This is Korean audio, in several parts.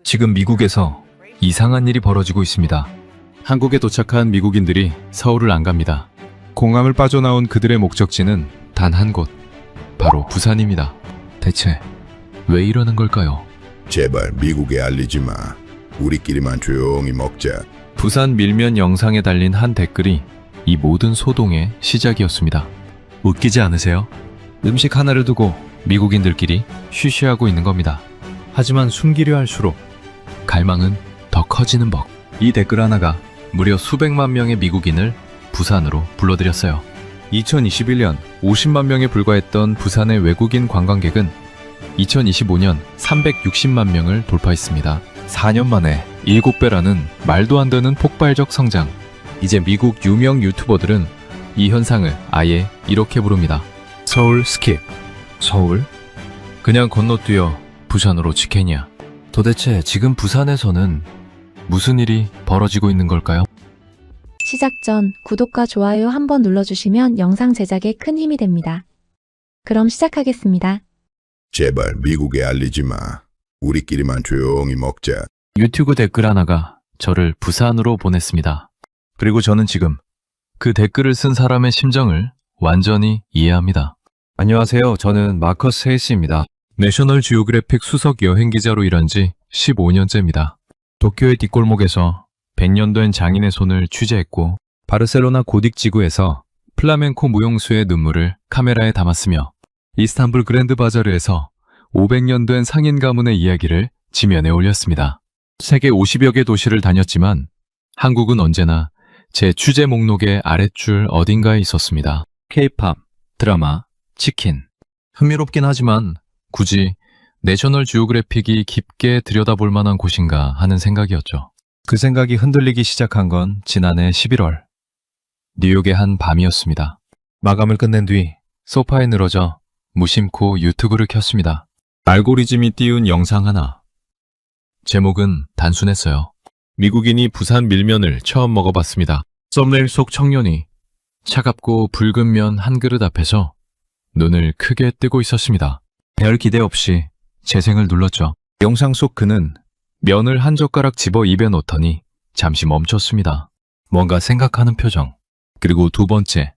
지금 미국에서 이상한 일이 벌어지고 있습니다. 한국에 도착한 미국인들이 서울을 안 갑니다. 공항을 빠져나온 그들의 목적지는 단 한 곳, 바로 부산입니다. 대체 왜 이러는 걸까요? 제발 미국에 알리지 마. 우리끼리만 조용히 먹자. 부산 밀면 영상에 달린 한 댓글이 이 모든 소동의 시작이었습니다. 웃기지 않으세요? 음식 하나를 두고 미국인들끼리 쉬쉬하고 있는 겁니다. 하지만 숨기려 할수록 갈망은 더 커지는 법. 이 댓글 하나가 무려 수백만 명의 미국인을 부산으로 불러들였어요. 2021년 50만 명에 불과했던 부산의 외국인 관광객은 2025년 360만 명을 돌파했습니다. 4년 만에 7배라는 말도 안 되는 폭발적 성장. 이제 미국 유명 유튜버들은 이 현상을 아예 이렇게 부릅니다. 서울 스킵. 서울? 그냥 건너뛰어 부산으로 직행이야. 도대체 지금 부산에서는 무슨 일이 벌어지고 있는 걸까요? 시작 전 구독과 좋아요 한번 눌러주시면 영상 제작에 큰 힘이 됩니다. 그럼 시작하겠습니다. 제발 미국에 알리지 마. 우리끼리만 조용히 먹자. 유튜브 댓글 하나가 저를 부산으로 보냈습니다. 그리고 저는 지금 그 댓글을 쓴 사람의 심정을 완전히 이해합니다. 안녕하세요. 저는 마커스 헤이스입니다. 내셔널 지오그래픽 수석 여행기자로 일한 지 15년째입니다. 도쿄의 뒷골목에서 100년 된 장인의 손을 취재했고 바르셀로나 고딕 지구에서 플라멩코 무용수의 눈물을 카메라에 담았으며 이스탄불 그랜드 바자르에서 500년 된 상인 가문의 이야기를 지면에 올렸습니다. 세계 50여 개 도시를 다녔지만 한국은 언제나 제 취재 목록의 아랫줄 어딘가에 있었습니다. K-팝, 드라마, 치킨. 흥미롭긴 하지만 굳이 내셔널 지오그래픽이 깊게 들여다볼 만한 곳인가 하는 생각이었죠. 그 생각이 흔들리기 시작한 건 지난해 11월. 뉴욕의 한 밤이었습니다. 마감을 끝낸 뒤 소파에 늘어져 무심코 유튜브를 켰습니다. 알고리즘이 띄운 영상 하나. 제목은 단순했어요. 미국인이 부산 밀면을 처음 먹어봤습니다. 썸네일 속 청년이 차갑고 붉은 면 한 그릇 앞에서 눈을 크게 뜨고 있었습니다. 별 기대 없이 재생을 눌렀죠. 영상 속 그는 면을 한 젓가락 집어 입에 넣더니 잠시 멈췄습니다. 뭔가 생각하는 표정. 그리고 두 번째,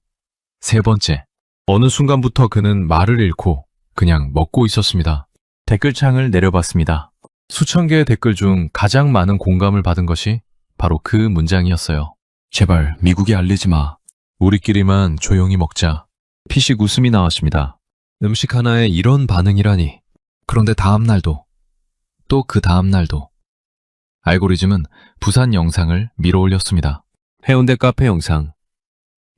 세 번째. 어느 순간부터 그는 말을 잃고 그냥 먹고 있었습니다. 댓글창을 내려봤습니다. 수천 개의 댓글 중 가장 많은 공감을 받은 것이 바로 그 문장이었어요. 제발 미국에 알리지 마. 우리끼리만 조용히 먹자. 피식 웃음이 나왔습니다. 음식 하나에 이런 반응이라니. 그런데 다음 날도, 또 그 다음 날도 알고리즘은 부산 영상을 밀어 올렸습니다. 해운대 카페 영상,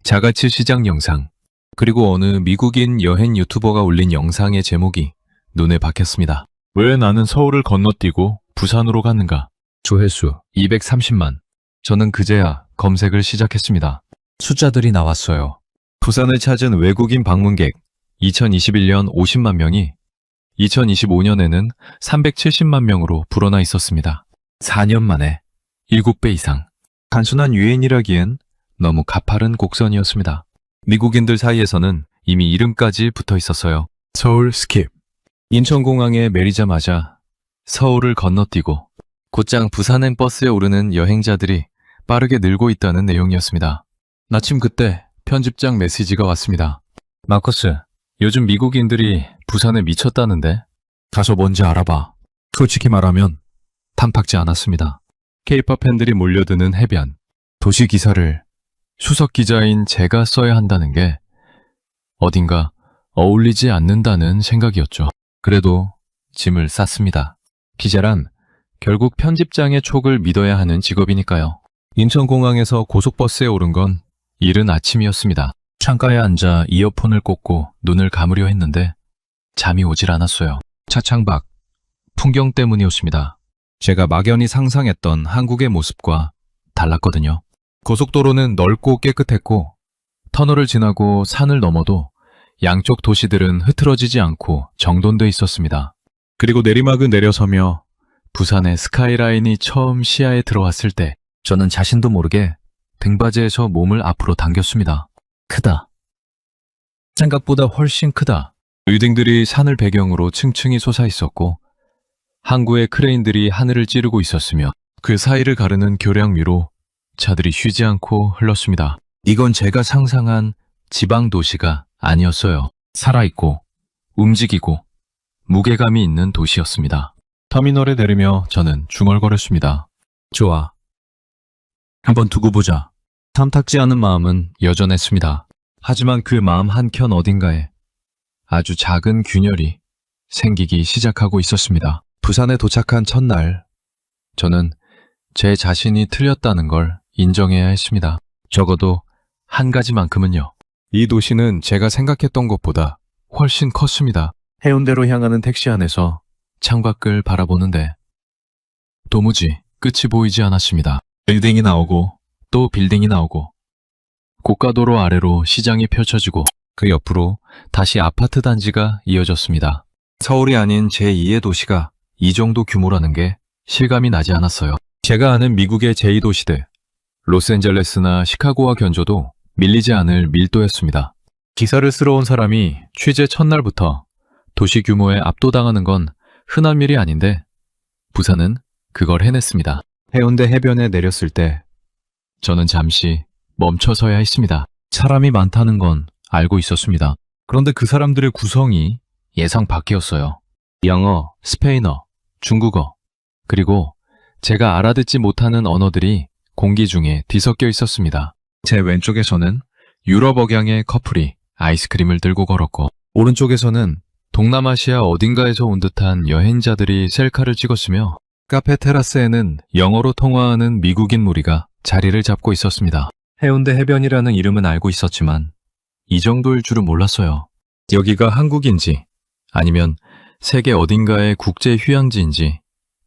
자갈치 시장 영상, 그리고 어느 미국인 여행 유튜버가 올린 영상의 제목이 눈에 박혔습니다. 왜 나는 서울을 건너뛰고 부산으로 갔는가? 조회수 230만. 저는 그제야 검색을 시작했습니다. 숫자들이 나왔어요. 부산을 찾은 외국인 방문객 2021년 50만 명이 2025년에는 370만 명으로 불어나 있었습니다. 4년 만에 7배 이상. 단순한 유행이라기엔 너무 가파른 곡선이었습니다. 미국인들 사이에서는 이미 이름까지 붙어 있었어요. 서울 스킵. 인천공항에 내리자마자 서울을 건너뛰고 곧장 부산행 버스에 오르는 여행자들이 빠르게 늘고 있다는 내용이었습니다. 마침 그때 편집장 메시지가 왔습니다. 마커스, 요즘 미국인들이 부산에 미쳤다는데 가서 뭔지 알아봐. 솔직히 말하면 탐탁지 않았습니다. K-팝 팬들이 몰려드는 해변, 도시 기사를 수석 기자인 제가 써야 한다는 게 어딘가 어울리지 않는다는 생각이었죠. 그래도 짐을 쌌습니다. 기자란 결국 편집장의 촉을 믿어야 하는 직업이니까요. 인천공항에서 고속버스에 오른 건 이른 아침이었습니다. 창가에 앉아 이어폰을 꽂고 눈을 감으려 했는데 잠이 오질 않았어요. 차창밖, 풍경 때문이었습니다. 제가 막연히 상상했던 한국의 모습과 달랐거든요. 고속도로는 넓고 깨끗했고 터널을 지나고 산을 넘어도 양쪽 도시들은 흐트러지지 않고 정돈돼 있었습니다. 그리고 내리막을 내려서며 부산의 스카이라인이 처음 시야에 들어왔을 때 저는 자신도 모르게 등받이에서 몸을 앞으로 당겼습니다. 크다. 생각보다 훨씬 크다. 빌딩들이 산을 배경으로 층층이 솟아 있었고 항구의 크레인들이 하늘을 찌르고 있었으며 그 사이를 가르는 교량 위로 차들이 쉬지 않고 흘렀습니다. 이건 제가 상상한 지방 도시가 아니었어요. 살아있고 움직이고 무게감이 있는 도시였습니다. 터미널에 내리며 저는 중얼거렸습니다. 좋아. 한번 두고 보자. 탐탁지 않은 마음은 여전했습니다. 하지만 그 마음 한켠 어딘가에 아주 작은 균열이 생기기 시작하고 있었습니다. 부산에 도착한 첫날, 저는 제 자신이 틀렸다는 걸 인정해야 했습니다. 적어도 한 가지만큼은요. 이 도시는 제가 생각했던 것보다 훨씬 컸습니다. 해운대로 향하는 택시 안에서 창밖을 바라보는데 도무지 끝이 보이지 않았습니다. 빌딩이 나오고 또 빌딩이 나오고 고가도로 아래로 시장이 펼쳐지고 그 옆으로 다시 아파트 단지가 이어졌습니다. 서울이 아닌 제2의 도시가 이 정도 규모라는 게 실감이 나지 않았어요. 제가 아는 미국의 제2도시들, 로스앤젤레스나 시카고와 견조도 밀리지 않을 밀도였습니다. 기사를 쓰러 온 사람이 취재 첫날부터 도시 규모에 압도당하는 건 흔한 일이 아닌데 부산은 그걸 해냈습니다. 해운대 해변에 내렸을 때 저는 잠시 멈춰서야 했습니다. 사람이 많다는 건 알고 있었습니다. 그런데 그 사람들의 구성이 예상 밖이었어요. 영어, 스페인어, 중국어, 그리고 제가 알아듣지 못하는 언어들이 공기 중에 뒤섞여 있었습니다. 제 왼쪽에서는 유럽 억양의 커플이 아이스크림을 들고 걸었고 오른쪽에서는 동남아시아 어딘가에서 온 듯한 여행자들이 셀카를 찍었으며 카페 테라스에는 영어로 통화하는 미국인 무리가 자리를 잡고 있었습니다. 해운대 해변이라는 이름은 알고 있었지만 이 정도일 줄은 몰랐어요. 여기가 한국인지 아니면 세계 어딘가의 국제 휴양지인지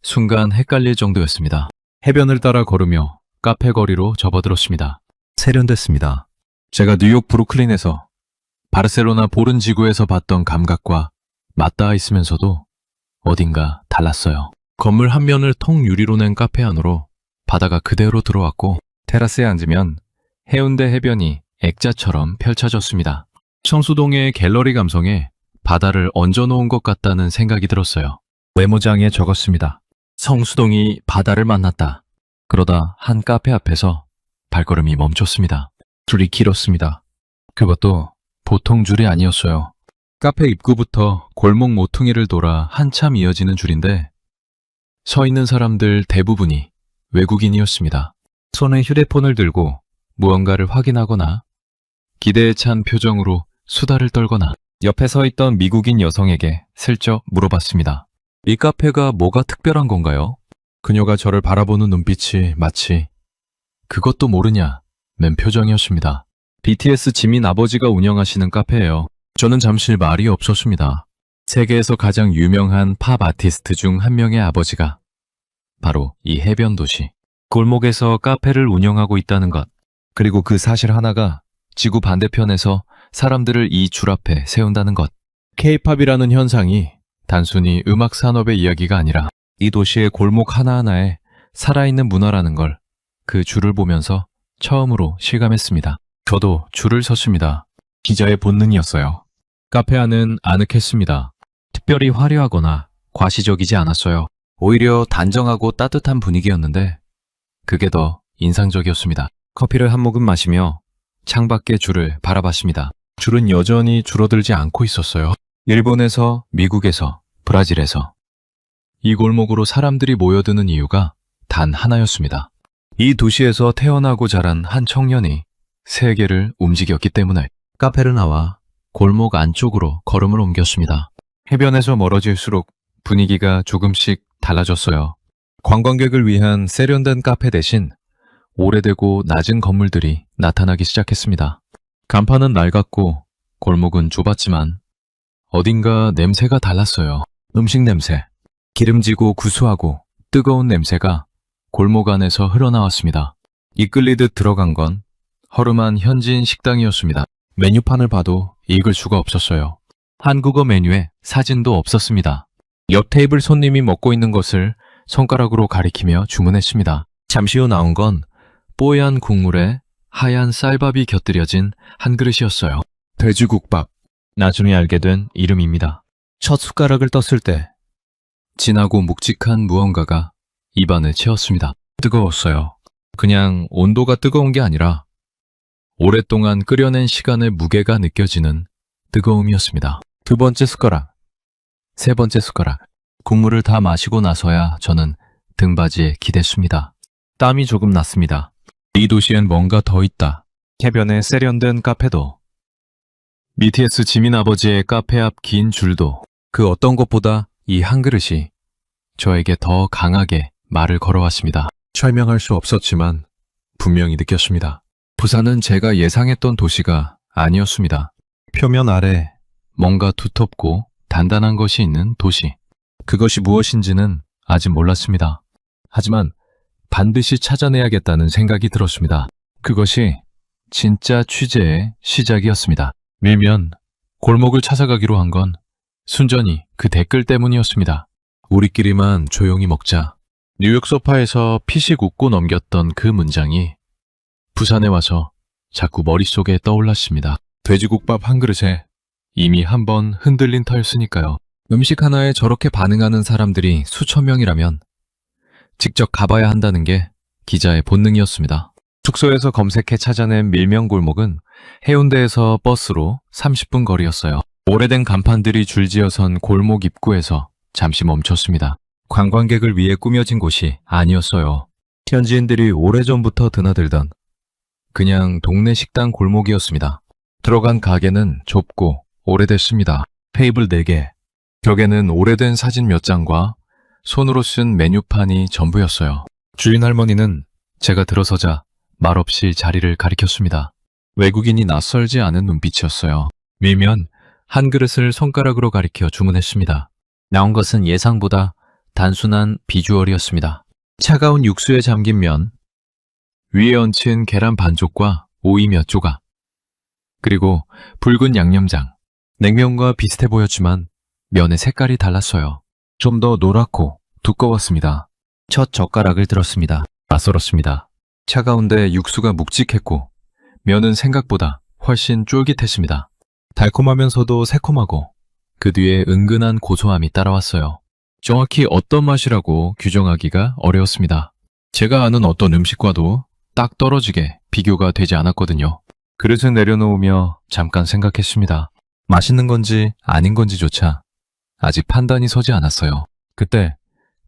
순간 헷갈릴 정도였습니다. 해변을 따라 걸으며 카페 거리로 접어들었습니다. 세련됐습니다. 제가 뉴욕 브루클린에서 바르셀로나 보른 지구에서 봤던 감각과 맞닿아 있으면서도 어딘가 달랐어요. 건물 한 면을 통유리로 낸 카페 안으로 바다가 그대로 들어왔고 테라스에 앉으면 해운대 해변이 액자처럼 펼쳐졌습니다. 청수동의 갤러리 감성에 바다를 얹어놓은 것 같다는 생각이 들었어요. 메모장에 적었습니다. 성수동이 바다를 만났다. 그러다 한 카페 앞에서 발걸음이 멈췄습니다. 줄이 길었습니다. 그것도 보통 줄이 아니었어요. 카페 입구부터 골목 모퉁이를 돌아 한참 이어지는 줄인데 서 있는 사람들 대부분이 외국인이었습니다. 손에 휴대폰을 들고 무언가를 확인하거나 기대에 찬 표정으로 수다를 떨거나 옆에 서 있던 미국인 여성에게 슬쩍 물어봤습니다. 이 카페가 뭐가 특별한 건가요? 그녀가 저를 바라보는 눈빛이 마치 그것도 모르냐 맨 표정이었습니다. BTS 지민 아버지가 운영하시는 카페예요. 저는 잠시 말이 없었습니다. 세계에서 가장 유명한 팝 아티스트 중 한 명의 아버지가 바로 이 해변 도시 골목에서 카페를 운영하고 있다는 것, 그리고 그 사실 하나가 지구 반대편에서 사람들을 이 줄 앞에 세운다는 것. K-팝이라는 현상이 단순히 음악 산업의 이야기가 아니라 이 도시의 골목 하나하나에 살아있는 문화라는 걸 그 줄을 보면서 처음으로 실감했습니다. 저도 줄을 섰습니다. 기자의 본능이었어요. 카페 안은 아늑했습니다. 특별히 화려하거나 과시적이지 않았어요. 오히려 단정하고 따뜻한 분위기였는데 그게 더 인상적이었습니다. 커피를 한 모금 마시며 창밖의 줄을 바라봤습니다. 줄은 여전히 줄어들지 않고 있었어요. 일본에서, 미국에서, 브라질에서 이 골목으로 사람들이 모여드는 이유가 단 하나였습니다. 이 도시에서 태어나고 자란 한 청년이 세계를 움직였기 때문에. 카페를 나와 골목 안쪽으로 걸음을 옮겼습니다. 해변에서 멀어질수록 분위기가 조금씩 달라졌어요. 관광객을 위한 세련된 카페 대신 오래되고 낮은 건물들이 나타나기 시작했습니다. 간판은 낡았고 골목은 좁았지만 어딘가 냄새가 달랐어요. 음식 냄새. 기름지고 구수하고 뜨거운 냄새가 골목 안에서 흘러나왔습니다. 이끌리듯 들어간 건 허름한 현지인 식당이었습니다. 메뉴판을 봐도 읽을 수가 없었어요. 한국어 메뉴에 사진도 없었습니다. 옆 테이블 손님이 먹고 있는 것을 손가락으로 가리키며 주문했습니다. 잠시 후 나온 건 뽀얀 국물에 하얀 쌀밥이 곁들여진 한 그릇이었어요. 돼지국밥. 나중에 알게 된 이름입니다. 첫 숟가락을 떴을 때 진하고 묵직한 무언가가 입안을 채웠습니다. 뜨거웠어요. 그냥 온도가 뜨거운 게 아니라 오랫동안 끓여낸 시간의 무게가 느껴지는 뜨거움이었습니다. 두 번째 숟가락, 세 번째 숟가락. 국물을 다 마시고 나서야 저는 등받이에 기댔습니다. 땀이 조금 났습니다. 이 도시엔 뭔가 더 있다. 해변에 세련된 카페도, BTS 지민 아버지의 카페 앞 긴 줄도, 그 어떤 것보다 이 한 그릇이 저에게 더 강하게 말을 걸어왔습니다. 설명할 수 없었지만 분명히 느꼈습니다. 부산은 제가 예상했던 도시가 아니었습니다. 표면 아래 뭔가 두텁고 단단한 것이 있는 도시. 그것이 무엇인지는 아직 몰랐습니다. 하지만 반드시 찾아내야겠다는 생각이 들었습니다. 그것이 진짜 취재의 시작이었습니다. 밀면 골목을 찾아가기로 한 건 순전히 그 댓글 때문이었습니다. 우리끼리만 조용히 먹자. 뉴욕 소파에서 피식 웃고 넘겼던 그 문장이 부산에 와서 자꾸 머릿속에 떠올랐습니다. 돼지국밥 한 그릇에 이미 한 번 흔들린 터였으니까요. 음식 하나에 저렇게 반응하는 사람들이 수천 명이라면 직접 가봐야 한다는 게 기자의 본능이었습니다. 숙소에서 검색해 찾아낸 밀면 골목은 해운대에서 버스로 30분 거리였어요. 오래된 간판들이 줄지어선 골목 입구에서 잠시 멈췄습니다. 관광객을 위해 꾸며진 곳이 아니었어요. 현지인들이 오래전부터 드나들던 그냥 동네 식당 골목이었습니다. 들어간 가게는 좁고 오래됐습니다. 테이블 4개, 벽에는 오래된 사진 몇 장과 손으로 쓴 메뉴판이 전부였어요. 주인 할머니는 제가 들어서자 말없이 자리를 가리켰습니다. 외국인이 낯설지 않은 눈빛이었어요. 밀면 한 그릇을 손가락으로 가리켜 주문했습니다. 나온 것은 예상보다 단순한 비주얼이었습니다. 차가운 육수에 잠긴 면, 위에 얹힌 계란 반쪽과 오이 몇 조각, 그리고 붉은 양념장. 냉면과 비슷해 보였지만 면의 색깔이 달랐어요. 좀 더 노랗고 두꺼웠습니다. 첫 젓가락을 들었습니다. 낯설었습니다. 차가운데 육수가 묵직했고 면은 생각보다 훨씬 쫄깃했습니다. 달콤하면서도 새콤하고 그 뒤에 은근한 고소함이 따라왔어요. 정확히 어떤 맛이라고 규정하기가 어려웠습니다. 제가 아는 어떤 음식과도 딱 떨어지게 비교가 되지 않았거든요. 그릇을 내려놓으며 잠깐 생각했습니다. 맛있는 건지 아닌 건지조차 아직 판단이 서지 않았어요. 그때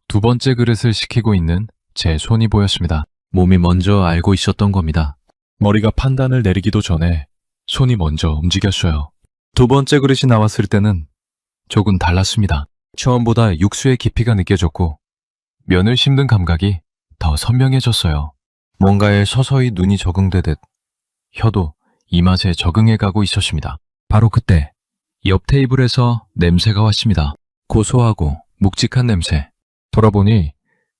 두 번째 그릇을 시키고 있는 제 손이 보였습니다. 몸이 먼저 알고 있었던 겁니다. 머리가 판단을 내리기도 전에 손이 먼저 움직였어요. 두 번째 그릇이 나왔을 때는 조금 달랐습니다. 처음보다 육수의 깊이가 느껴졌고 면을 씹는 감각이 더 선명해졌어요. 뭔가에 서서히 눈이 적응되듯 혀도 이 맛에 적응해가고 있었습니다. 바로 그때 옆 테이블에서 냄새가 왔습니다. 고소하고 묵직한 냄새. 돌아보니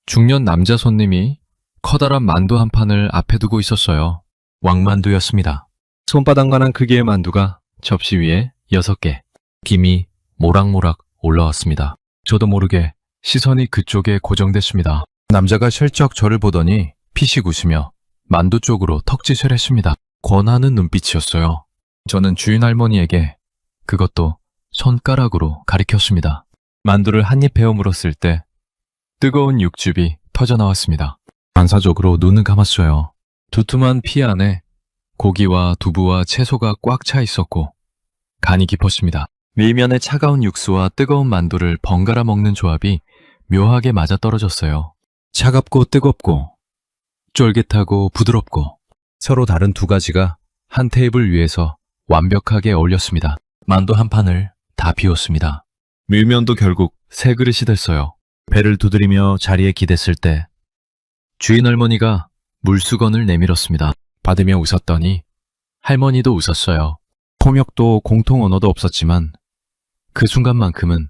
중년 남자 손님이 커다란 만두 한 판을 앞에 두고 있었어요. 왕만두였습니다. 손바닥만한 크기의 만두가 접시 위에 6개. 김이 모락모락 올라왔습니다. 저도 모르게 시선이 그쪽에 고정됐습니다. 남자가 슬쩍 저를 보더니 피식 웃으며 만두 쪽으로 턱짓을 했습니다. 권하는 눈빛이었어요. 저는 주인 할머니에게 그것도 손가락으로 가리켰습니다. 만두를 한 입 베어 물었을 때 뜨거운 육즙이 터져나왔습니다. 반사적으로 눈을 감았어요. 두툼한 피 안에 고기와 두부와 채소가 꽉 차 있었고 간이 깊었습니다. 밀면의 차가운 육수와 뜨거운 만두를 번갈아 먹는 조합이 묘하게 맞아떨어졌어요. 차갑고 뜨겁고 쫄깃하고 부드럽고 서로 다른 두 가지가 한 테이블 위에서 완벽하게 어울렸습니다. 만두 한 판을 다 비웠습니다. 밀면도 결국 세 그릇이 됐어요. 배를 두드리며 자리에 기댔을 때 주인 할머니가 물수건을 내밀었습니다. 받으며 웃었더니 할머니도 웃었어요. 통역도 공통 언어도 없었지만 그 순간만큼은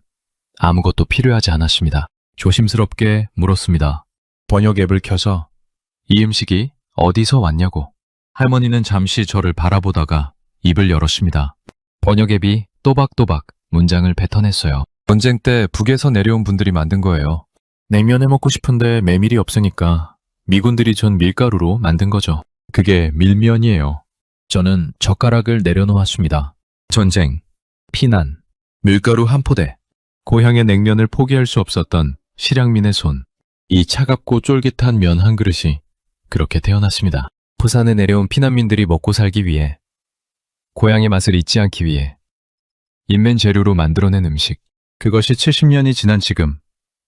아무것도 필요하지 않았습니다. 조심스럽게 물었습니다. 번역 앱을 켜서 이 음식이 어디서 왔냐고. 할머니는 잠시 저를 바라보다가 입을 열었습니다. 번역 앱이 또박또박 문장을 뱉어냈어요. 전쟁 때 북에서 내려온 분들이 만든 거예요. 냉면 해 먹고 싶은데 메밀이 없으니까 미군들이 준 밀가루로 만든 거죠. 그게 밀면이에요. 저는 젓가락을 내려놓았습니다. 전쟁, 피난, 밀가루 한 포대, 고향의 냉면을 포기할 수 없었던 실향민의 손. 이 차갑고 쫄깃한 면 한 그릇이 그렇게 태어났습니다. 부산에 내려온 피난민들이 먹고 살기 위해, 고향의 맛을 잊지 않기 위해 인맨 재료로 만들어낸 음식. 그것이 70년이 지난 지금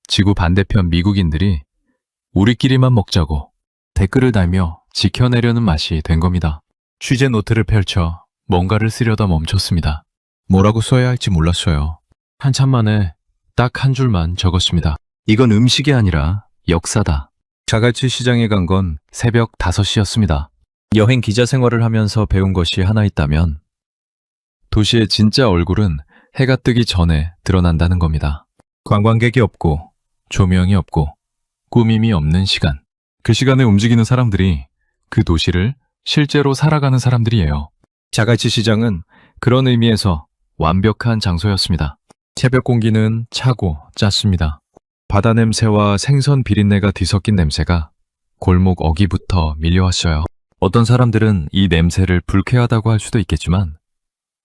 지구 반대편 미국인들이 우리끼리만 먹자고 댓글을 달며 지켜내려는 맛이 된 겁니다. 취재 노트를 펼쳐 뭔가를 쓰려다 멈췄습니다. 뭐라고 써야 할지 몰랐어요. 한참 만에 딱 한 줄만 적었습니다. 이건 음식이 아니라 역사다. 자갈치 시장에 간 건 새벽 5시였습니다. 여행 기자 생활을 하면서 배운 것이 하나 있다면 도시의 진짜 얼굴은 해가 뜨기 전에 드러난다는 겁니다. 관광객이 없고 조명이 없고 꾸밈이 없는 시간. 그 시간에 움직이는 사람들이 그 도시를 실제로 살아가는 사람들이에요. 자갈치 시장은 그런 의미에서 완벽한 장소였습니다. 새벽 공기는 차고 짰습니다. 바다 냄새와 생선 비린내가 뒤섞인 냄새가 골목 어기부터 밀려왔어요. 어떤 사람들은 이 냄새를 불쾌하다고 할 수도 있겠지만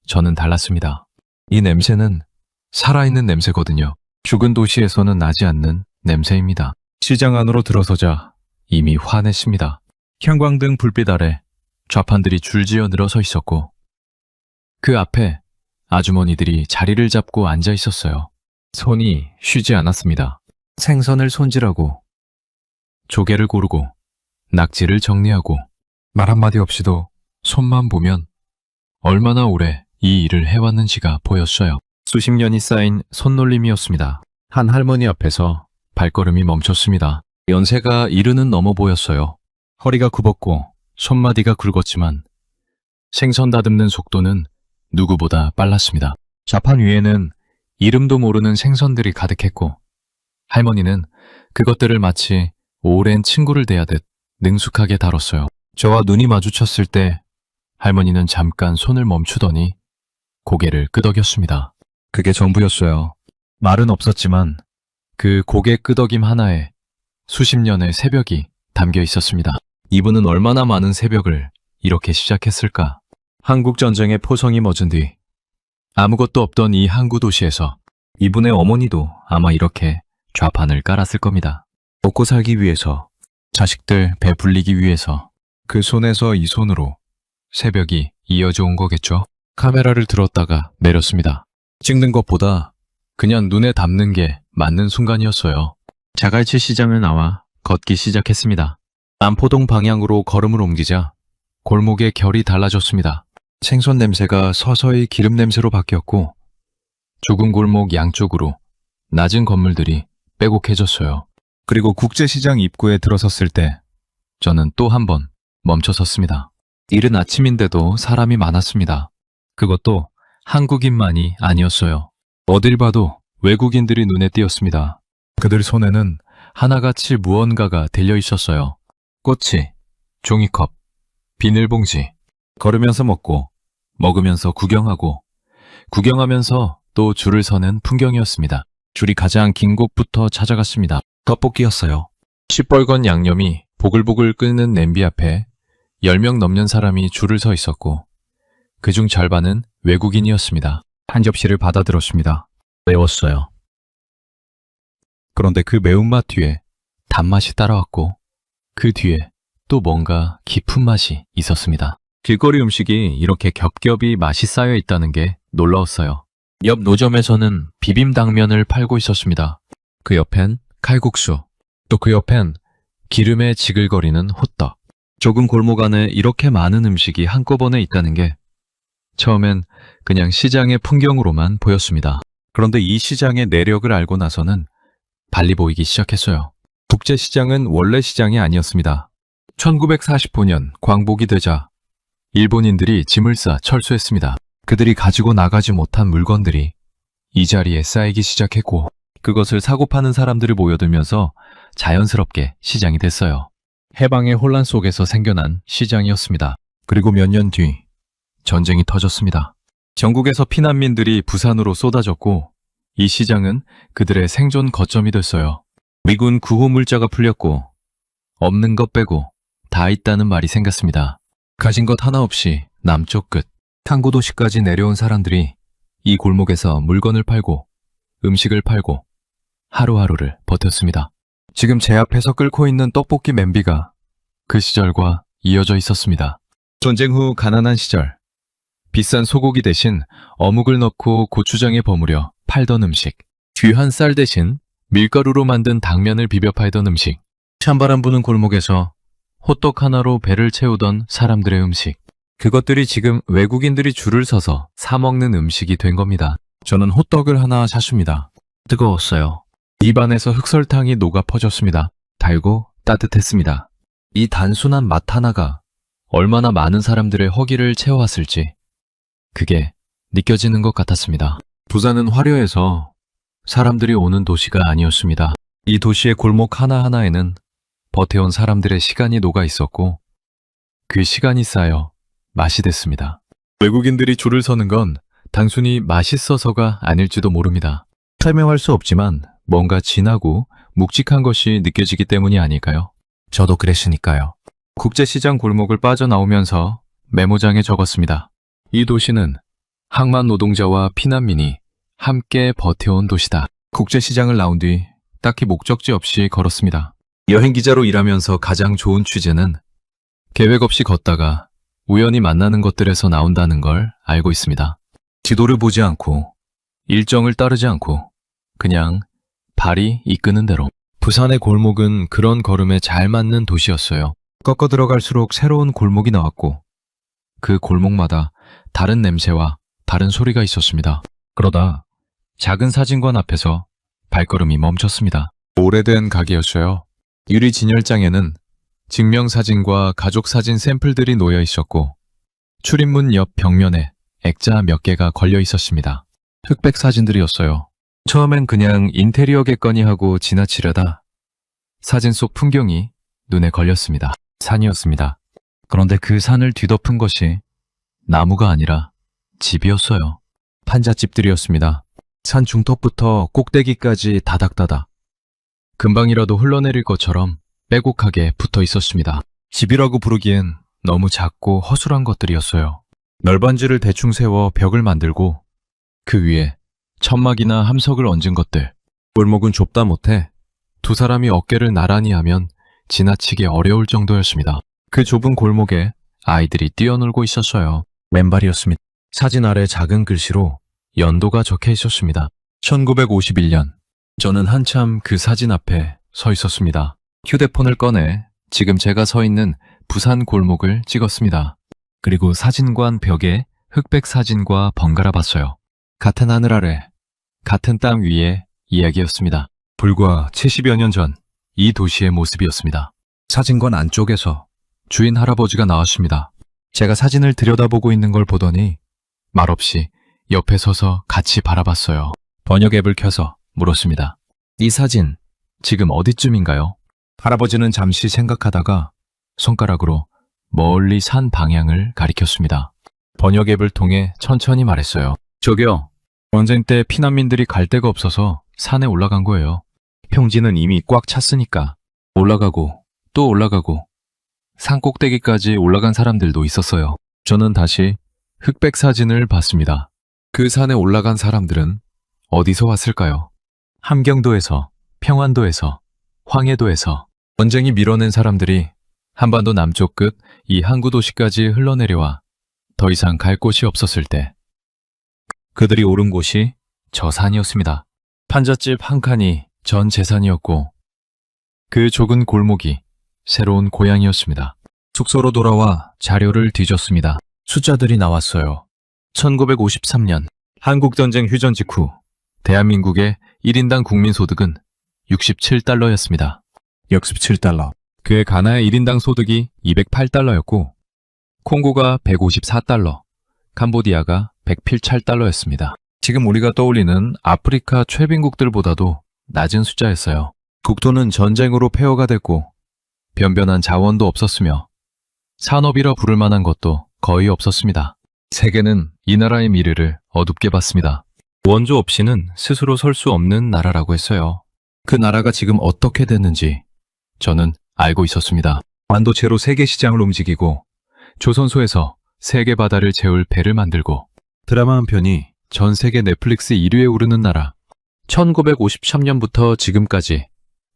저는 달랐습니다. 이 냄새는 살아있는 냄새거든요. 죽은 도시에서는 나지 않는 냄새입니다. 시장 안으로 들어서자 이미 환했습니다. 형광등 불빛 아래 좌판들이 줄지어 늘어서 있었고 그 앞에 아주머니들이 자리를 잡고 앉아 있었어요. 손이 쉬지 않았습니다. 생선을 손질하고 조개를 고르고 낙지를 정리하고 말 한마디 없이도 손만 보면 얼마나 오래 이 일을 해왔는지가 보였어요. 수십 년이 쌓인 손놀림이었습니다. 한 할머니 앞에서 발걸음이 멈췄습니다. 연세가 이르는 넘어 보였어요. 허리가 굽었고 손마디가 굵었지만 생선 다듬는 속도는 누구보다 빨랐습니다. 좌판 위에는 이름도 모르는 생선들이 가득했고 할머니는 그것들을 마치 오랜 친구를 대하듯 능숙하게 다뤘어요. 저와 눈이 마주쳤을 때 할머니는 잠깐 손을 멈추더니 고개를 끄덕였습니다. 그게 전부였어요. 말은 없었지만 그 고개 끄덕임 하나에 수십 년의 새벽이 담겨 있었습니다. 이분은 얼마나 많은 새벽을 이렇게 시작했을까? 한국 전쟁의 포성이 멎은 뒤 아무것도 없던 이 항구 도시에서 이분의 어머니도 아마 이렇게 좌판을 깔았을 겁니다. 먹고 살기 위해서, 자식들 배불리기 위해서 그 손에서 이 손으로 새벽이 이어져 온 거겠죠. 카메라를 들었다가 내렸습니다. 찍는 것보다 그냥 눈에 담는 게 맞는 순간이었어요. 자갈치 시장을 나와 걷기 시작했습니다. 남포동 방향으로 걸음을 옮기자 골목의 결이 달라졌습니다. 생선 냄새가 서서히 기름 냄새로 바뀌었고 좁은 골목 양쪽으로 낮은 건물들이 빼곡해졌어요. 그리고 국제시장 입구에 들어섰을 때 저는 또 한 번 멈춰섰습니다. 이른 아침인데도 사람이 많았습니다. 그것도 한국인만이 아니었어요. 어딜 봐도 외국인들이 눈에 띄었습니다. 그들 손에는 하나같이 무언가가 들려 있었어요. 꼬치, 종이컵, 비닐봉지. 걸으면서 먹고, 먹으면서 구경하고, 구경하면서 또 줄을 서는 풍경이었습니다. 줄이 가장 긴 곳부터 찾아갔습니다. 떡볶이였어요. 시뻘건 양념이 보글보글 끓는 냄비 앞에 10명 넘는 사람이 줄을 서 있었고 그중 절반은 외국인이었습니다. 한 접시를 받아들었습니다. 매웠어요. 그런데 그 매운맛 뒤에 단맛이 따라왔고 그 뒤에 또 뭔가 깊은 맛이 있었습니다. 길거리 음식이 이렇게 겹겹이 맛이 쌓여 있다는 게 놀라웠어요. 옆 노점에서는 비빔당면을 팔고 있었습니다. 그 옆엔 칼국수, 또 그 옆엔 기름에 지글거리는 호떡. 좁은 골목 안에 이렇게 많은 음식이 한꺼번에 있다는 게 처음엔 그냥 시장의 풍경으로만 보였습니다. 그런데 이 시장의 내력을 알고 나서는 달리 보이기 시작했어요. 국제시장은 원래 시장이 아니었습니다. 1945년 광복이 되자 일본인들이 짐을 싸 철수했습니다. 그들이 가지고 나가지 못한 물건들이 이 자리에 쌓이기 시작했고 그것을 사고 파는 사람들이 모여들면서 자연스럽게 시장이 됐어요. 해방의 혼란 속에서 생겨난 시장이었습니다. 그리고 몇 년 뒤 전쟁이 터졌습니다. 전국에서 피난민들이 부산으로 쏟아졌고 이 시장은 그들의 생존 거점이 됐어요. 미군 구호 물자가 풀렸고 없는 것 빼고 다 있다는 말이 생겼습니다. 가진 것 하나 없이 남쪽 끝 항구 도시까지 내려온 사람들이 이 골목에서 물건을 팔고 음식을 팔고 하루하루를 버텼습니다. 지금 제 앞에서 끓고 있는 떡볶이 냄비가 그 시절과 이어져 있었습니다. 전쟁 후 가난한 시절, 비싼 소고기 대신 어묵을 넣고 고추장에 버무려 팔던 음식, 귀한 쌀 대신 밀가루로 만든 당면을 비벼 팔던 음식, 찬바람 부는 골목에서 호떡 하나로 배를 채우던 사람들의 음식, 그것들이 지금 외국인들이 줄을 서서 사 먹는 음식이 된 겁니다. 저는 호떡을 하나 샀습니다. 뜨거웠어요. 입안에서 흑설탕이 녹아 퍼졌습니다. 달고 따뜻했습니다. 이 단순한 맛 하나가 얼마나 많은 사람들의 허기를 채워왔을지 그게 느껴지는 것 같았습니다. 부산은 화려해서 사람들이 오는 도시가 아니었습니다. 이 도시의 골목 하나하나에는 버텨온 사람들의 시간이 녹아 있었고 그 시간이 쌓여 맛이 됐습니다. 외국인들이 줄을 서는 건 단순히 맛있어서가 아닐지도 모릅니다. 설명할 수 없지만 뭔가 진하고 묵직한 것이 느껴지기 때문이 아닐까요? 저도 그랬으니까요. 국제시장 골목을 빠져나오면서 메모장에 적었습니다. 이 도시는 항만 노동자와 피난민이 함께 버텨온 도시다. 국제시장을 나온 뒤 딱히 목적지 없이 걸었습니다. 여행기자로 일하면서 가장 좋은 취재는 계획 없이 걷다가 우연히 만나는 것들에서 나온다는 걸 알고 있습니다. 지도를 보지 않고 일정을 따르지 않고 그냥 발이 이끄는 대로. 부산의 골목은 그런 걸음에 잘 맞는 도시였어요. 꺾어 들어갈수록 새로운 골목이 나왔고 그 골목마다 다른 냄새와 다른 소리가 있었습니다. 그러다 작은 사진관 앞에서 발걸음이 멈췄습니다. 오래된 가게였어요. 유리 진열장에는 증명사진과 가족사진 샘플들이 놓여 있었고 출입문 옆 벽면에 액자 몇 개가 걸려 있었습니다. 흑백 사진들이었어요. 처음엔 그냥 인테리어겠거니 하고 지나치려다 사진 속 풍경이 눈에 걸렸습니다. 산이었습니다. 그런데 그 산을 뒤덮은 것이 나무가 아니라 집이었어요. 판잣집들이었습니다. 산 중턱부터 꼭대기까지 다닥다닥. 금방이라도 흘러내릴 것처럼 빼곡하게 붙어 있었습니다. 집이라고 부르기엔 너무 작고 허술한 것들이었어요. 널빤지를 대충 세워 벽을 만들고 그 위에 천막이나 함석을 얹은 것들. 골목은 좁다 못해 두 사람이 어깨를 나란히 하면 지나치기 어려울 정도였습니다. 그 좁은 골목에 아이들이 뛰어놀고 있었어요. 맨발이었습니다. 사진 아래 작은 글씨로 연도가 적혀 있었습니다. 1951년. 저는 한참 그 사진 앞에 서 있었습니다. 휴대폰을 꺼내 지금 제가 서 있는 부산 골목을 찍었습니다. 그리고 사진관 벽에 흑백 사진과 번갈아 봤어요. 같은 하늘 아래, 같은 땅 위의 이야기였습니다. 불과 70여 년 전 이 도시의 모습이었습니다. 사진관 안쪽에서 주인 할아버지가 나왔습니다. 제가 사진을 들여다보고 있는 걸 보더니 말없이 옆에 서서 같이 바라봤어요. 번역 앱을 켜서 물었습니다. 이 사진 지금 어디쯤인가요? 할아버지는 잠시 생각하다가 손가락으로 멀리 산 방향을 가리켰습니다. 번역 앱을 통해 천천히 말했어요. 저기요. 전쟁 때 피난민들이 갈 데가 없어서 산에 올라간 거예요. 평지는 이미 꽉 찼으니까. 올라가고 또 올라가고 산 꼭대기까지 올라간 사람들도 있었어요. 저는 다시 흑백 사진을 봤습니다. 그 산에 올라간 사람들은 어디서 왔을까요? 함경도에서, 평안도에서, 황해도에서. 전쟁이 밀어낸 사람들이 한반도 남쪽 끝 이 항구 도시까지 흘러내려와 더 이상 갈 곳이 없었을 때 그들이 오른 곳이 저 산이었습니다. 판잣집 한 칸이 전 재산이었고 그 좁은 골목이 새로운 고향이었습니다. 숙소로 돌아와 자료를 뒤졌습니다. 숫자들이 나왔어요. 1953년 한국전쟁 휴전 직후 대한민국의 1인당 국민소득은 67달러였습니다. 67달러. 그의 가나의 1인당 소득이 208달러였고 콩고가 154달러, 캄보디아가 107달러였습니다. 지금 우리가 떠올리는 아프리카 최빈국들보다도 낮은 숫자였어요. 국토는 전쟁으로 폐허가 됐고 변변한 자원도 없었으며 산업이라 부를 만한 것도 거의 없었습니다. 세계는 이 나라의 미래를 어둡게 봤습니다. 원조 없이는 스스로 설 수 없는 나라라고 했어요. 그 나라가 지금 어떻게 됐는지 저는 알고 있었습니다. 반도체로 세계 시장을 움직이고 조선소에서 세계 바다를 채울 배를 만들고 드라마 한 편이 전 세계 넷플릭스 1위에 오르는 나라. 1953년부터 지금까지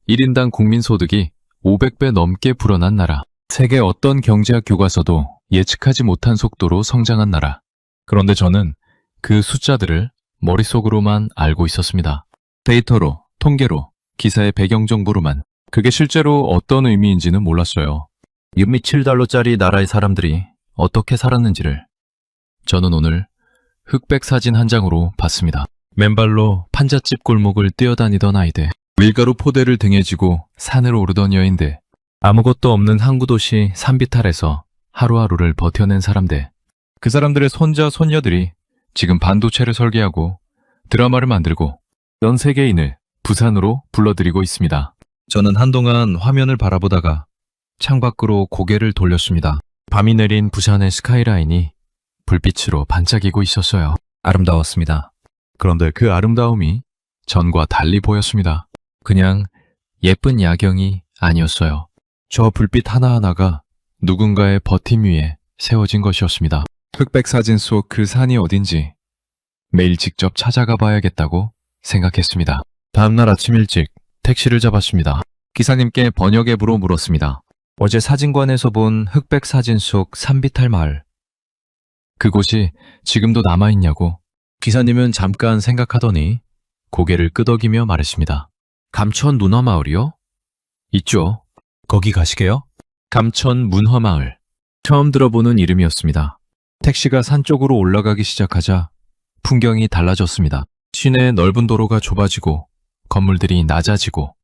1인당 국민소득이 500배 넘게 불어난 나라. 세계 어떤 경제학 교과서도 예측하지 못한 속도로 성장한 나라. 그런데 저는 그 숫자들을 머릿속으로만 알고 있었습니다. 데이터로, 통계로, 기사의 배경 정보로만. 그게 실제로 어떤 의미인지는 몰랐어요. 67달러짜리 나라의 사람들이 어떻게 살았는지를 저는 오늘 흑백 사진 한 장으로 봤습니다. 맨발로 판잣집 골목을 뛰어다니던 아이들, 밀가루 포대를 등에 지고 산을 오르던 여인들, 아무것도 없는 항구 도시 산비탈에서 하루하루를 버텨낸 사람들, 그 사람들의 손자 손녀들이 지금 반도체를 설계하고 드라마를 만들고 전 세계인을 부산으로 불러들이고 있습니다. 저는 한동안 화면을 바라보다가 창밖으로 고개를 돌렸습니다. 밤이 내린 부산의 스카이라인이 불빛으로 반짝이고 있었어요. 아름다웠습니다. 그런데 그 아름다움이 전과 달리 보였습니다. 그냥 예쁜 야경이 아니었어요. 저 불빛 하나하나가 누군가의 버팀 위에 세워진 것이었습니다. 흑백 사진 속 그 산이 어딘지 매일 직접 찾아가 봐야겠다고 생각했습니다. 다음날 아침 일찍 택시를 잡았습니다. 기사님께 번역 앱으로 물었습니다. 어제 사진관에서 본 흑백 사진 속 산비탈 마을, 그곳이 지금도 남아있냐고. 기사님은 잠깐 생각하더니 고개를 끄덕이며 말했습니다. 감천 문화마을이요? 있죠. 거기 가시게요? 감천 문화마을. 처음 들어보는 이름이었습니다. 택시가 산 쪽으로 올라가기 시작하자 풍경이 달라졌습니다. 시내 넓은 도로가 좁아지고 건물들이 낮아지고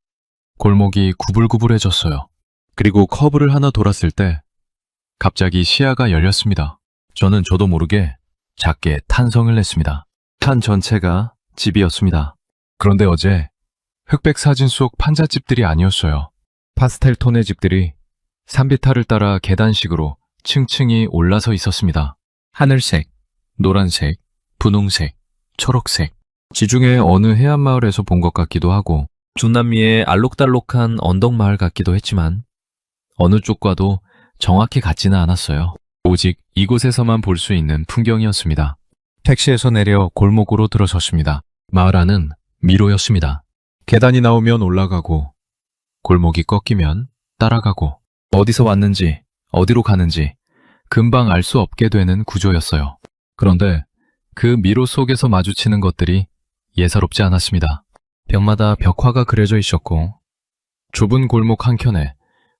골목이 구불구불해졌어요. 그리고 커브를 하나 돌았을 때 갑자기 시야가 열렸습니다. 저는 저도 모르게 작게 탄성을 냈습니다. 산 전체가 집이었습니다. 그런데 어제 흑백 사진 속 판잣집들이 아니었어요. 파스텔 톤의 집들이 산비탈을 따라 계단식으로 층층이 올라서 있었습니다. 하늘색, 노란색, 분홍색, 초록색. 지중해 어느 해안마을에서 본 것 같기도 하고 중남미의 알록달록한 언덕마을 같기도 했지만 어느 쪽과도 정확히 같지는 않았어요. 오직 이곳에서만 볼 수 있는 풍경이었습니다. 택시에서 내려 골목으로 들어섰습니다. 마을 안은 미로였습니다. 계단이 나오면 올라가고 골목이 꺾이면 따라가고 어디서 왔는지 어디로 가는지 금방 알 수 없게 되는 구조였어요. 그런데 그 미로 속에서 마주치는 것들이 예사롭지 않았습니다. 벽마다 벽화가 그려져 있었고 좁은 골목 한켠에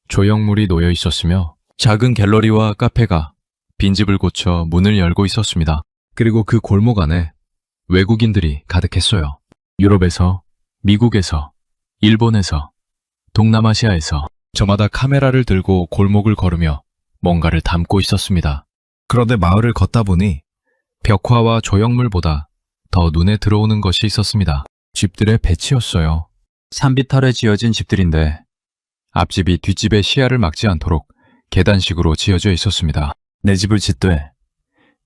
조형물이 놓여 있었으며 작은 갤러리와 카페가 빈집을 고쳐 문을 열고 있었습니다. 그리고 그 골목 안에 외국인들이 가득했어요. 유럽에서, 미국에서, 일본에서, 동남아시아에서 저마다 카메라를 들고 골목을 걸으며 뭔가를 담고 있었습니다. 그런데 마을을 걷다 보니 벽화와 조형물보다 더 눈에 들어오는 것이 있었습니다. 집들의 배치였어요. 산비탈에 지어진 집들인데 앞집이 뒷집의 시야를 막지 않도록 계단식으로 지어져 있었습니다. 내 집을 짓되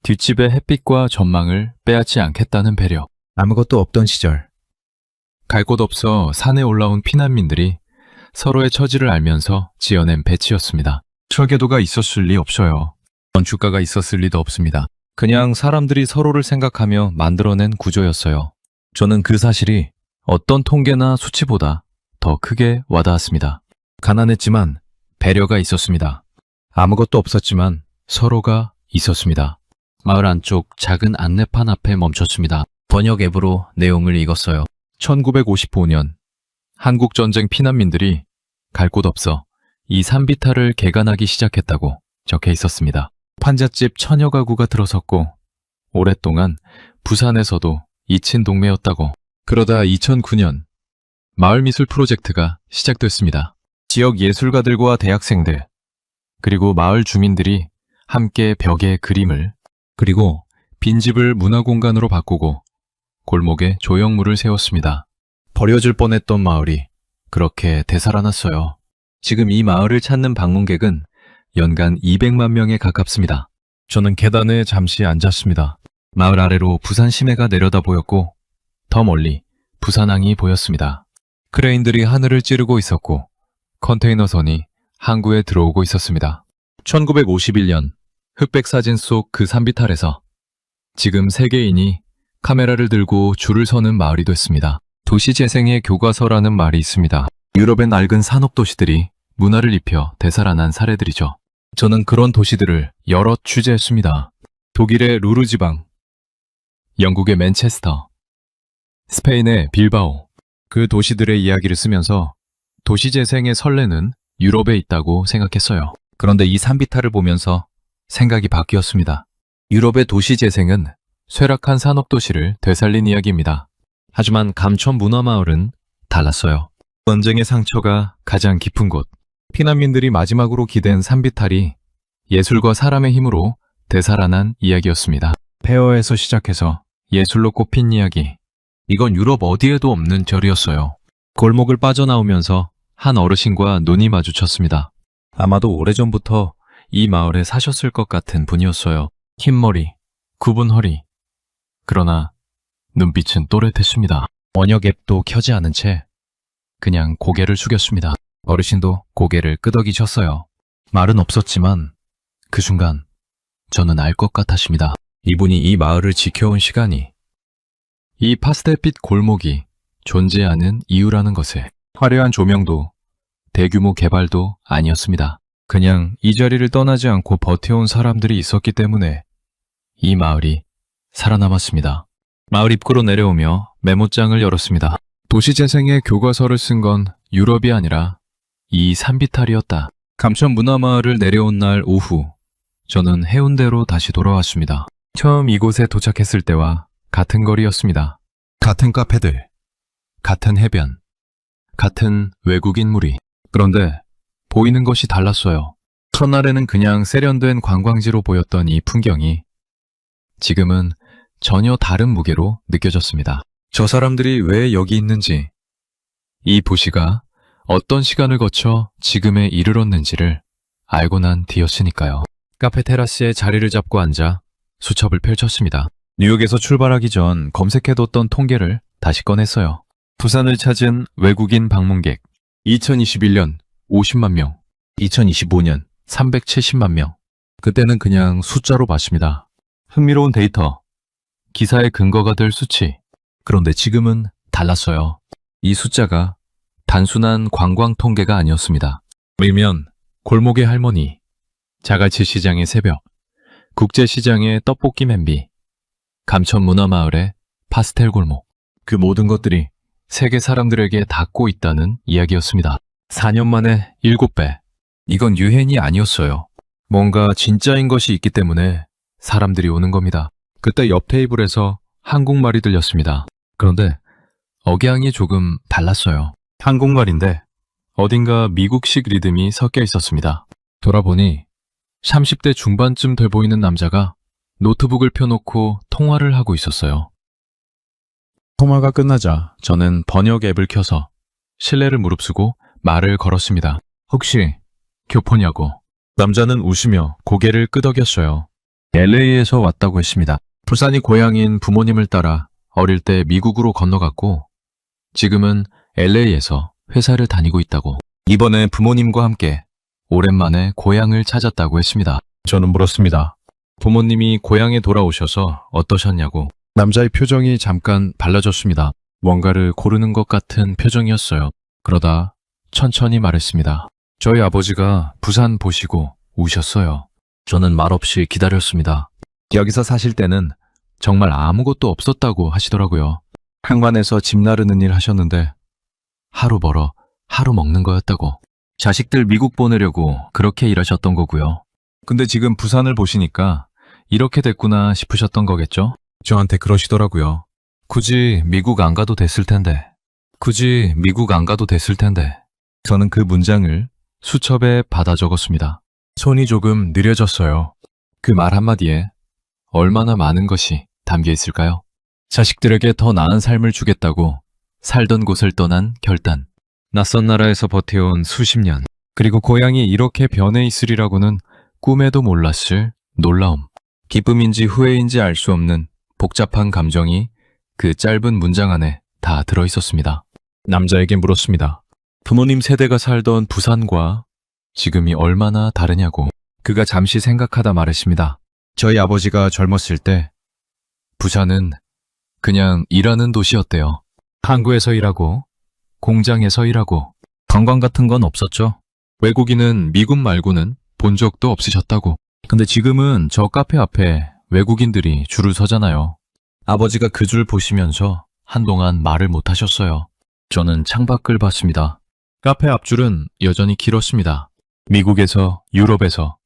뒷집의 햇빛과 전망을 빼앗지 않겠다는 배려. 아무것도 없던 시절, 갈 곳 없어 산에 올라온 피난민들이 서로의 처지를 알면서 지어낸 배치였습니다. 설계도가 있었을 리 없어요. 건축가가 있었을 리도 없습니다. 그냥 사람들이 서로를 생각하며 만들어낸 구조였어요. 저는 그 사실이 어떤 통계나 수치보다 더 크게 와닿았습니다. 가난했지만 배려가 있었습니다. 아무것도 없었지만 서로가 있었습니다. 마을 안쪽 작은 안내판 앞에 멈췄습니다. 번역 앱으로 내용을 읽었어요. 1955년 한국전쟁 피난민들이 갈 곳 없어 이 산비탈을 개간하기 시작했다고 적혀 있었습니다. 판잣집 천여 가구가 들어섰고 오랫동안 부산에서도 잊힌 동네였다고. 그러다 2009년 마을미술 프로젝트가 시작됐습니다. 지역 예술가들과 대학생들 그리고 마을 주민들이 함께 벽에 그림을 그리고 빈집을 문화공간으로 바꾸고 골목에 조형물을 세웠습니다. 버려질 뻔했던 마을이 그렇게 되살아났어요. 지금 이 마을을 찾는 방문객은 연간 200만 명에 가깝습니다. 저는 계단에 잠시 앉았습니다. 마을 아래로 부산 시내가 내려다 보였고 더 멀리 부산항이 보였습니다. 크레인들이 하늘을 찌르고 있었고 컨테이너선이 항구에 들어오고 있었습니다. 1951년 흑백 사진 속 그 산비탈에서 지금 세계인이 카메라를 들고 줄을 서는 마을이 됐습니다. 도시재생의 교과서라는 말이 있습니다. 유럽의 낡은 산업도시들이 문화를 입혀 되살아난 사례들이죠. 저는 그런 도시들을 여럿 취재했습니다. 독일의 루르 지방, 영국의 맨체스터, 스페인의 빌바오. 그 도시들의 이야기를 쓰면서 도시재생의 선례는 유럽에 있다고 생각했어요. 그런데 이 산비탈을 보면서 생각이 바뀌었습니다. 유럽의 도시재생은 쇠락한 산업도시를 되살린 이야기입니다. 하지만 감천 문화마을은 달랐어요. 전쟁의 상처가 가장 깊은 곳, 피난민들이 마지막으로 기댄 산비탈이 예술과 사람의 힘으로 되살아난 이야기였습니다. 폐허에서 시작해서 예술로 꼽힌 이야기. 이건 유럽 어디에도 없는 절이었어요. 골목을 빠져나오면서 한 어르신과 눈이 마주쳤습니다. 아마도 오래전부터 이 마을에 사셨을 것 같은 분이었어요. 흰 머리, 굽은 허리. 그러나 눈빛은 또렷했습니다. 원역앱도 켜지 않은 채 그냥 고개를 숙였습니다. 어르신도 고개를 끄덕이셨어요. 말은 없었지만 그 순간 저는 알 것 같았습니다. 이분이 이 마을을 지켜온 시간이, 이 파스텔빛 골목이 존재하는 이유라는 것에. 화려한 조명도 대규모 개발도 아니었습니다. 그냥 이 자리를 떠나지 않고 버텨온 사람들이 있었기 때문에 이 마을이 살아남았습니다. 마을 입구로 내려오며 메모장을 열었습니다. 도시재생의 교과서를 쓴 건 유럽이 아니라 이 산비탈이었다. 감천 문화마을을 내려온 날 오후, 저는 해운대로 다시 돌아왔습니다. 처음 이곳에 도착했을 때와 같은 거리였습니다. 같은 카페들, 같은 해변, 같은 외국인 무리. 그런데 보이는 것이 달랐어요. 첫날에는 그냥 세련된 관광지로 보였던 이 풍경이 지금은 전혀 다른 무게로 느껴졌습니다. 저 사람들이 왜 여기 있는지, 이 도시가 어떤 시간을 거쳐 지금에 이르렀는지를 알고 난 뒤였으니까요. 카페 테라스에 자리를 잡고 앉아 수첩을 펼쳤습니다. 뉴욕에서 출발하기 전 검색해뒀던 통계를 다시 꺼냈어요. 부산을 찾은 외국인 방문객 2021년 50만 명, 2025년 370만 명. 그때는 그냥 숫자로 봤습니다. 흥미로운 데이터, 기사의 근거가 될 수치. 그런데 지금은 달랐어요. 이 숫자가 단순한 관광 통계가 아니었습니다. 밀면 골목의 할머니, 자갈치 시장의 새벽, 국제시장의 떡볶이 맨비, 감천 문화마을의 파스텔 골목. 그 모든 것들이 세계 사람들에게 닿고 있다는 이야기였습니다. 4년 만에 7배. 이건 유행이 아니었어요. 뭔가 진짜인 것이 있기 때문에 사람들이 오는 겁니다. 그때 옆 테이블에서 한국말이 들렸습니다. 그런데 억양이 조금 달랐어요. 한국말인데 어딘가 미국식 리듬이 섞여 있었습니다. 돌아보니 30대 중반쯤 돼 보이는 남자가 노트북을 펴놓고 통화를 하고 있었어요. 통화가 끝나자 저는 번역 앱을 켜서 실례를 무릅쓰고 말을 걸었습니다. 혹시 교포냐고. 남자는 웃으며 고개를 끄덕였어요. LA에서 왔다고 했습니다. 부산이 고향인 부모님을 따라 어릴 때 미국으로 건너갔고 지금은 LA에서 회사를 다니고 있다고. 이번에 부모님과 함께 오랜만에 고향을 찾았다고 했습니다. 저는 물었습니다. 부모님이 고향에 돌아오셔서 어떠셨냐고. 남자의 표정이 잠깐 달라졌습니다. 뭔가를 고르는 것 같은 표정이었어요. 그러다 천천히 말했습니다. 저희 아버지가 부산 보시고 우셨어요. 저는 말없이 기다렸습니다. 여기서 사실 때는 정말 아무것도 없었다고 하시더라고요. 한관에서 집 나르는 일 하셨는데 하루 벌어 하루 먹는 거였다고. 자식들 미국 보내려고 그렇게 일하셨던 거고요. 근데 지금 부산을 보시니까 이렇게 됐구나 싶으셨던 거겠죠? 저한테 그러시더라고요. 굳이 미국 안 가도 됐을 텐데. 굳이 미국 안 가도 됐을 텐데. 저는 그 문장을 수첩에 받아 적었습니다. 손이 조금 느려졌어요. 그 말 한마디에 얼마나 많은 것이 담겨 있을까요? 자식들에게 더 나은 삶을 주겠다고 살던 곳을 떠난 결단. 낯선 나라에서 버텨온 수십 년. 그리고 고향이 이렇게 변해 있으리라고는 꿈에도 몰랐을 놀라움. 기쁨인지 후회인지 알 수 없는 복잡한 감정이 그 짧은 문장 안에 다 들어 있었습니다. 남자에게 물었습니다. 부모님 세대가 살던 부산과 지금이 얼마나 다르냐고. 그가 잠시 생각하다 말했습니다. 저희 아버지가 젊었을 때 부산은 그냥 일하는 도시였대요. 항구에서 일하고, 공장에서 일하고, 관광 같은 건 없었죠. 외국인은 미국 말고는 본 적도 없으셨다고. 근데 지금은 저 카페 앞에 외국인들이 줄을 서잖아요. 아버지가 그 줄 보시면서 한동안 말을 못 하셨어요. 저는 창밖을 봤습니다. 카페 앞줄은 여전히 길었습니다. 미국에서, 유럽에서,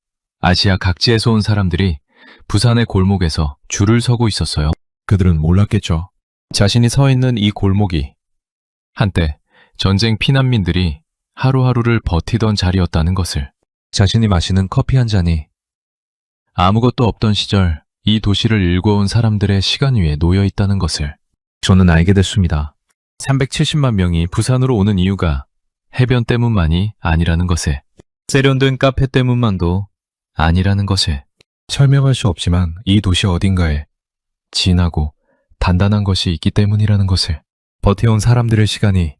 아시아 각지에서 온 사람들이 부산의 골목에서 줄을 서고 있었어요. 그들은 몰랐겠죠. 자신이 서 있는 이 골목이 한때 전쟁 피난민들이 하루하루를 버티던 자리였다는 것을, 자신이 마시는 커피 한 잔이 아무것도 없던 시절 이 도시를 일궈온 사람들의 시간 위에 놓여 있다는 것을 저는 알게 됐습니다. 370만 명이 부산으로 오는 이유가 해변 때문만이 아니라는 것을, 세련된 카페 때문만도 아니라는 것을, 설명할 수 없지만 이 도시 어딘가에 진하고 단단한 것이 있기 때문이라는 것을, 버텨온 사람들의 시간이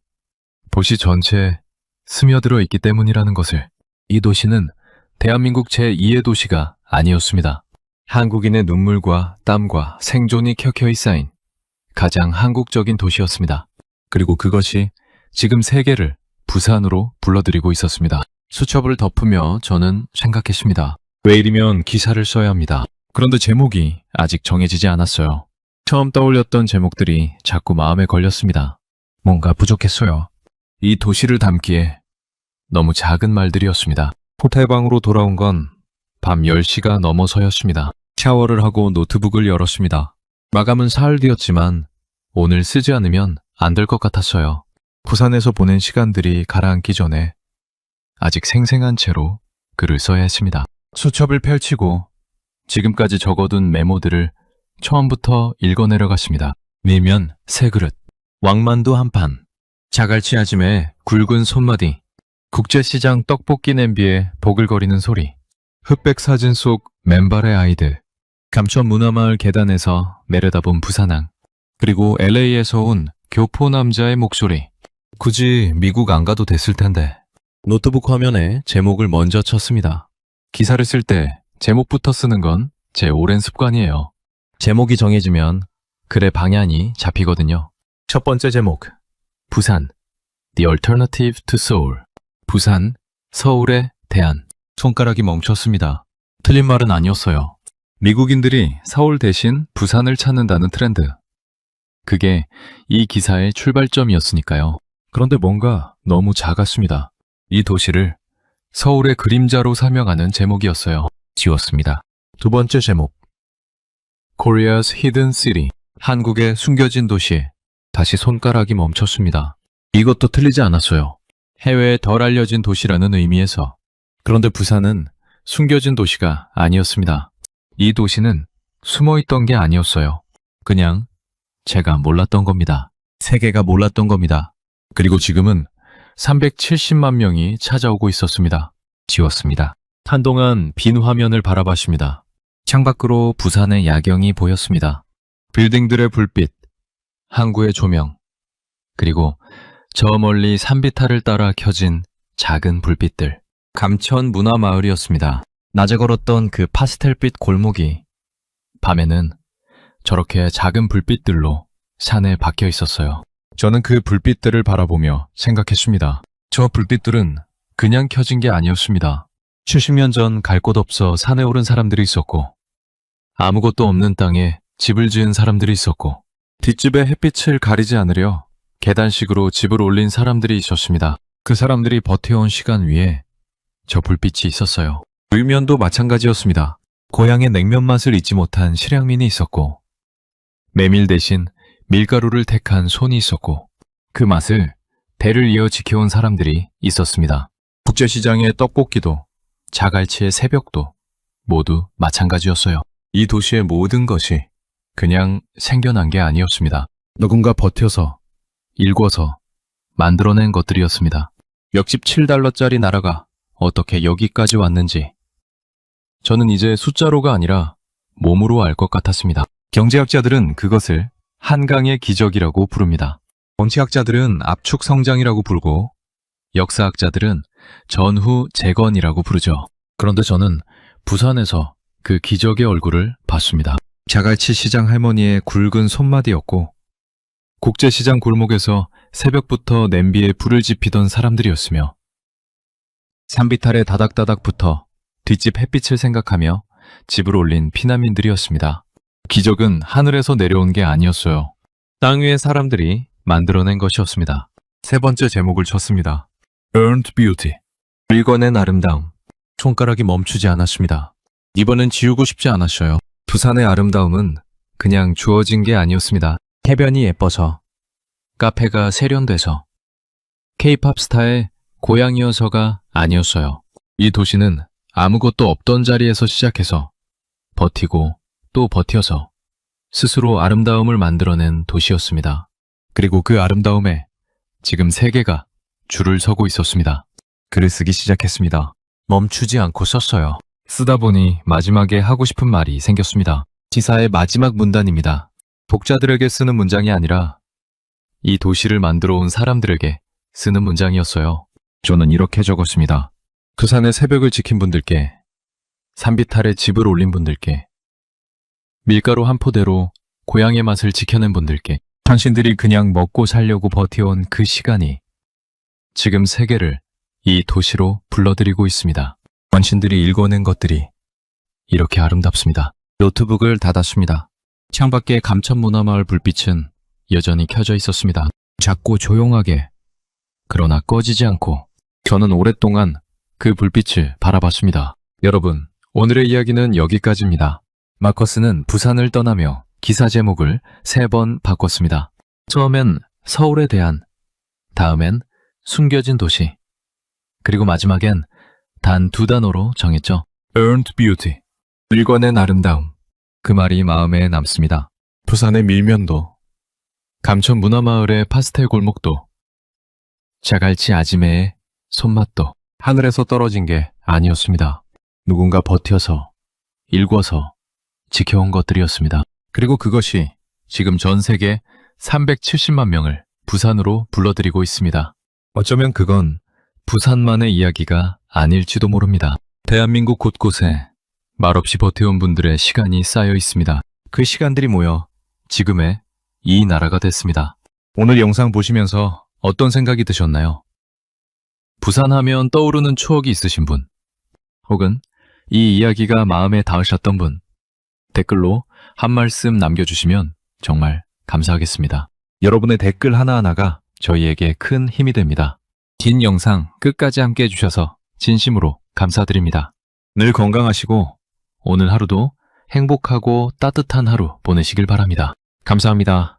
도시 전체에 스며들어 있기 때문이라는 것을. 이 도시는 대한민국 제2의 도시가 아니었습니다. 한국인의 눈물과 땀과 생존이 켜켜이 쌓인 가장 한국적인 도시였습니다. 그리고 그것이 지금 세계를 부산으로 불러들이고 있었습니다. 수첩을 덮으며 저는 생각했습니다. 내일이면 기사를 써야 합니다. 그런데 제목이 아직 정해지지 않았어요. 처음 떠올렸던 제목들이 자꾸 마음에 걸렸습니다. 뭔가 부족했어요. 이 도시를 담기에 너무 작은 말들이었습니다. 호텔방으로 돌아온 건 밤 10시가 넘어서였습니다. 샤워를 하고 노트북을 열었습니다. 마감은 사흘 뒤였지만 오늘 쓰지 않으면 안 될 것 같았어요. 부산에서 보낸 시간들이 가라앉기 전에 아직 생생한 채로 글을 써야 했습니다. 수첩을 펼치고 지금까지 적어둔 메모들을 처음부터 읽어내려갔습니다. 밀면 세 그릇, 왕만두 한 판, 자갈치 아짐에 굵은 손마디, 국제시장 떡볶이 냄비에 보글거리는 소리, 흑백 사진 속 맨발의 아이들, 감천 문화마을 계단에서 내려다본 부산항, 그리고 LA에서 온 교포 남자의 목소리. 굳이 미국 안 가도 됐을 텐데. 노트북 화면에 제목을 먼저 쳤습니다. 기사를 쓸 때 제목부터 쓰는 건 제 오랜 습관이에요. 제목이 정해지면 글의 방향이 잡히거든요. 첫 번째 제목, 부산, The Alternative to Seoul. 부산, 서울의 대안. 손가락이 멈췄습니다. 틀린 말은 아니었어요. 미국인들이 서울 대신 부산을 찾는다는 트렌드. 그게 이 기사의 출발점이었으니까요. 그런데 뭔가 너무 작았습니다. 이 도시를 서울의 그림자로 설명하는 제목이었어요. 지웠습니다. 두 번째 제목, Korea's Hidden City. 한국의 숨겨진 도시. 다시 손가락이 멈췄습니다. 이것도 틀리지 않았어요. 해외에 덜 알려진 도시라는 의미에서. 그런데 부산은 숨겨진 도시가 아니었습니다. 이 도시는 숨어있던 게 아니었어요. 그냥 제가 몰랐던 겁니다. 세계가 몰랐던 겁니다. 그리고 지금은 370만 명이 찾아오고 있었습니다. 지웠습니다. 한동안 빈 화면을 바라봤습니다. 창밖으로 부산의 야경이 보였습니다. 빌딩들의 불빛, 항구의 조명, 그리고 저 멀리 산비탈을 따라 켜진 작은 불빛들. 감천 문화마을이었습니다. 낮에 걸었던 그 파스텔빛 골목이 밤에는 저렇게 작은 불빛들로 산에 박혀 있었어요. 저는 그 불빛들을 바라보며 생각했습니다. 저 불빛들은 그냥 켜진 게 아니었습니다. 70년 전 갈 곳 없어 산에 오른 사람들이 있었고, 아무것도 없는 땅에 집을 지은 사람들이 있었고, 뒷집에 햇빛을 가리지 않으려 계단식으로 집을 올린 사람들이 있었습니다. 그 사람들이 버텨온 시간 위에 저 불빛이 있었어요. 울면도 마찬가지였습니다. 고향의 냉면 맛을 잊지 못한 실향민이 있었고, 메밀 대신 밀가루를 택한 손이 있었고, 그 맛을 대를 이어 지켜온 사람들이 있었습니다. 국제시장의 떡볶이도, 자갈치의 새벽도 모두 마찬가지였어요. 이 도시의 모든 것이 그냥 생겨난 게 아니었습니다. 누군가 버텨서, 일궈서 만들어낸 것들이었습니다. 역집 7달러짜리 나라가 어떻게 여기까지 왔는지 저는 이제 숫자로가 아니라 몸으로 알 것 같았습니다. 경제학자들은 그것을 한강의 기적이라고 부릅니다. 정치학자들은 압축 성장이라고 부르고, 역사학자들은 전후 재건이라고 부르죠. 그런데 저는 부산에서 그 기적의 얼굴을 봤습니다. 자갈치 시장 할머니의 굵은 손마디였고, 국제시장 골목에서 새벽부터 냄비에 불을 지피던 사람들이었으며 산비탈에 다닥다닥 붙어 뒷집 햇빛을 생각하며 집을 올린 피난민들이었습니다. 기적은 하늘에서 내려온 게 아니었어요. 땅 위의 사람들이 만들어낸 것이었습니다. 세 번째 제목을 쳤습니다. Earned Beauty. 읽어낸 아름다움. 손가락이 멈추지 않았습니다. 이번엔 지우고 싶지 않았어요. 부산의 아름다움은 그냥 주어진 게 아니었습니다. 해변이 예뻐서, 카페가 세련돼서, K-팝 스타의 고향이어서가 아니었어요. 이 도시는 아무것도 없던 자리에서 시작해서 버티고 또 버텨서 스스로 아름다움을 만들어낸 도시였습니다. 그리고 그 아름다움에 지금 세계가 줄을 서고 있었습니다. 글을 쓰기 시작했습니다. 멈추지 않고 썼어요. 쓰다 보니 마지막에 하고 싶은 말이 생겼습니다. 시사의 마지막 문단입니다. 독자들에게 쓰는 문장이 아니라 이 도시를 만들어 온 사람들에게 쓰는 문장이었어요. 저는 이렇게 적었습니다. 부산의 새벽을 지킨 분들께, 산비탈에 집을 올린 분들께, 밀가루 한 포대로 고향의 맛을 지켜낸 분들께, 당신들이 그냥 먹고 살려고 버텨온 그 시간이 지금 세계를 이 도시로 불러들이고 있습니다. 당신들이 읽어낸 것들이 이렇게 아름답습니다. 노트북을 닫았습니다. 창밖의 감천문화마을 불빛은 여전히 켜져 있었습니다. 작고 조용하게, 그러나 꺼지지 않고 저는 오랫동안 그 불빛을 바라봤습니다. 여러분, 오늘의 이야기는 여기까지입니다. 마커스는 부산을 떠나며 기사 제목을 3번 바꿨습니다. 처음엔 서울에 대한, 다음엔 숨겨진 도시, 그리고 마지막엔 단 2단어로 정했죠. Earned Beauty. 읽어낸 아름다움. 그 말이 마음에 남습니다. 부산의 밀면도, 감천 문화마을의 파스텔 골목도, 자갈치 아지매의 손맛도 하늘에서 떨어진 게 아니었습니다. 누군가 버텨서, 일궈서 지켜온 것들이었습니다. 그리고 그것이 지금 전 세계 370만 명을 부산으로 불러들이고 있습니다. 어쩌면 그건 부산만의 이야기가 아닐지도 모릅니다. 대한민국 곳곳에 말없이 버텨온 분들의 시간이 쌓여 있습니다. 그 시간들이 모여 지금의 이 나라가 됐습니다. 오늘 영상 보시면서 어떤 생각이 드셨나요? 부산하면 떠오르는 추억이 있으신 분, 혹은 이 이야기가 마음에 닿으셨던 분, 댓글로 한 말씀 남겨주시면 정말 감사하겠습니다. 여러분의 댓글 하나하나가 저희에게 큰 힘이 됩니다. 긴 영상 끝까지 함께 해주셔서 진심으로 감사드립니다. 늘 건강하시고 오늘 하루도 행복하고 따뜻한 하루 보내시길 바랍니다. 감사합니다.